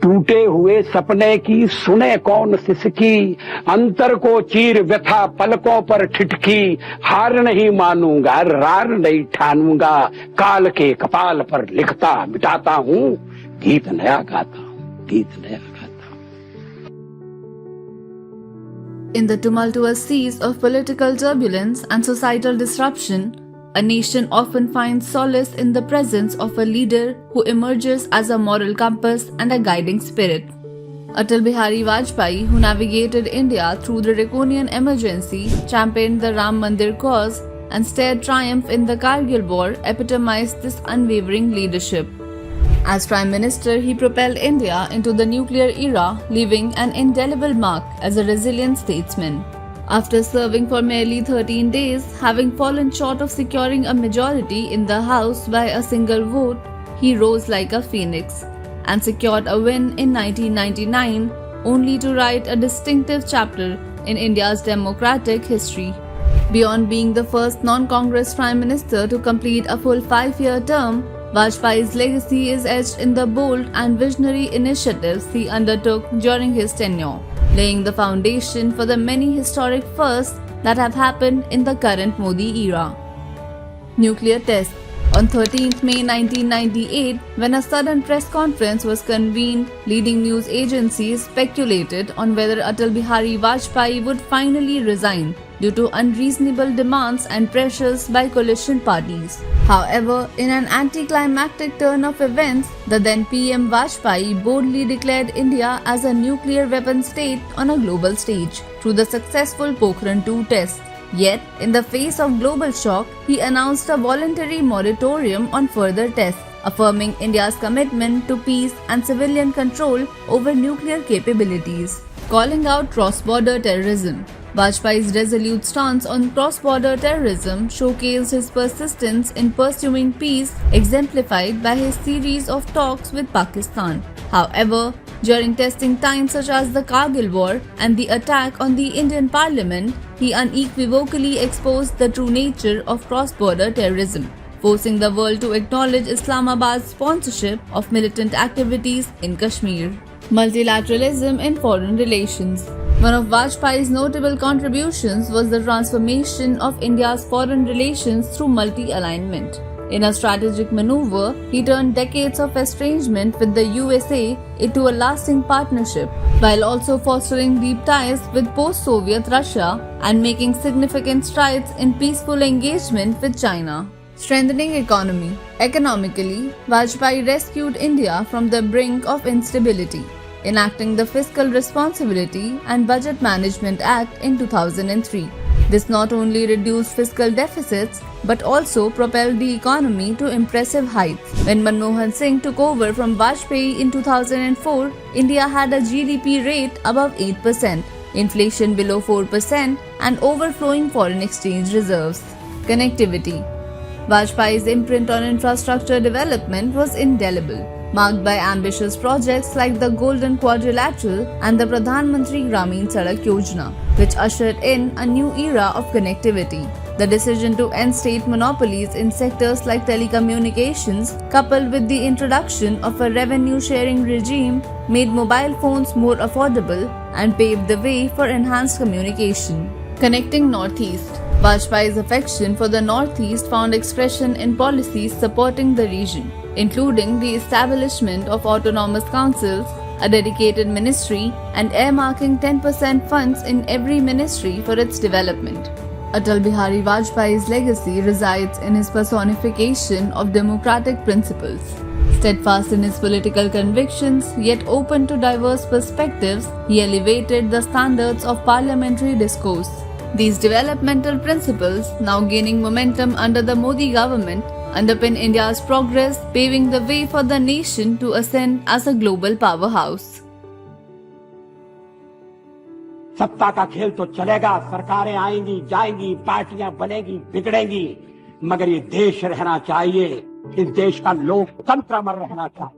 टूटे हुए सपने की सुने कौन सिसकी, अंतर को चीर व्यथा पलकों पर ठिठकी, हार नहीं मानूंगा रार नहीं ठानूंगा, काल के कपाल पर लिखता मिटाता हूँ, गीत नया गाता हूँ, गीत नया गाता हूँ। In the tumultuous seas of political turbulence and societal disruption, a nation often finds solace in the presence of a leader who emerges as a moral compass and a guiding spirit. Atal Bihari Vajpayee, who navigated India through the draconian emergency, championed the Ram Mandir cause, and stared triumph in the Kargil War, epitomized this unwavering leadership. As Prime Minister, he propelled India into the nuclear era, leaving an indelible mark as a resilient statesman. After serving for merely 13 days, having fallen short of securing a majority in the House by a single vote, he rose like a phoenix and secured a win in 1999, only to write a distinctive chapter in India's democratic history. Beyond being the first non-Congress Prime Minister to complete a full 5-year term, Vajpayee's legacy is etched in the bold and visionary initiatives he undertook during his tenure, laying the foundation for the many historic firsts that have happened in the current Modi era. Nuclear test. On 13th May 1998, when a sudden press conference was convened, leading news agencies speculated on whether Atal Bihari Vajpayee would finally resign due to unreasonable demands and pressures by coalition parties. However, in an anticlimactic turn of events, the then PM Vajpayee boldly declared India as a nuclear weapon state on a global stage through the successful Pokhran II test. Yet, in the face of global shock, he announced a voluntary moratorium on further tests, affirming India's commitment to peace and civilian control over nuclear capabilities. Calling out cross-border terrorism. Vajpayee's resolute stance on cross-border terrorism showcased his persistence in pursuing peace, exemplified by his series of talks with Pakistan. However, during testing times such as the Kargil War and the attack on the Indian Parliament, he unequivocally exposed the true nature of cross-border terrorism, forcing the world to acknowledge Islamabad's sponsorship of militant activities in Kashmir. Multilateralism in foreign relations. One of Vajpayee's notable contributions was the transformation of India's foreign relations through multi-alignment. In a strategic maneuver, he turned decades of estrangement with the USA into a lasting partnership, while also fostering deep ties with post-Soviet Russia and making significant strides in peaceful engagement with China. Strengthening economy. Economically, Vajpayee rescued India from the brink of instability, enacting the Fiscal Responsibility and Budget Management Act in 2003. This not only reduced fiscal deficits but also propelled the economy to impressive heights. When Manmohan Singh took over from Vajpayee in 2004, India had a GDP rate above 8%, inflation below 4%, and overflowing foreign exchange reserves. Connectivity. Vajpayee's imprint on infrastructure development was indelible, marked by ambitious projects like the Golden Quadrilateral and the Pradhan Mantri Gramin Sadak Yojana, which ushered in a new era of connectivity. The decision to end state monopolies in sectors like telecommunications, coupled with the introduction of a revenue-sharing regime, made mobile phones more affordable and paved the way for enhanced communication. Connecting Northeast. Vajpayee's affection for the Northeast found expression in policies supporting the region, including the establishment of autonomous councils, a dedicated ministry, and earmarking 10% funds in every ministry for its development. Atal Bihari Vajpayee's legacy resides in his personification of democratic principles. Steadfast in his political convictions, yet open to diverse perspectives, he elevated the standards of parliamentary discourse. These developmental principles, now gaining momentum under the Modi government, underpin India's progress, paving the way for the nation to ascend as a global powerhouse. सत्ता का खेल तो चलेगा, सरकारें आएंगी जाएंगी, पार्टियां बनेगी बिगड़ेंगी, मगर ये देश रहना चाहिए, इस देश का लोकतंत्र अमर रहना चाहिए।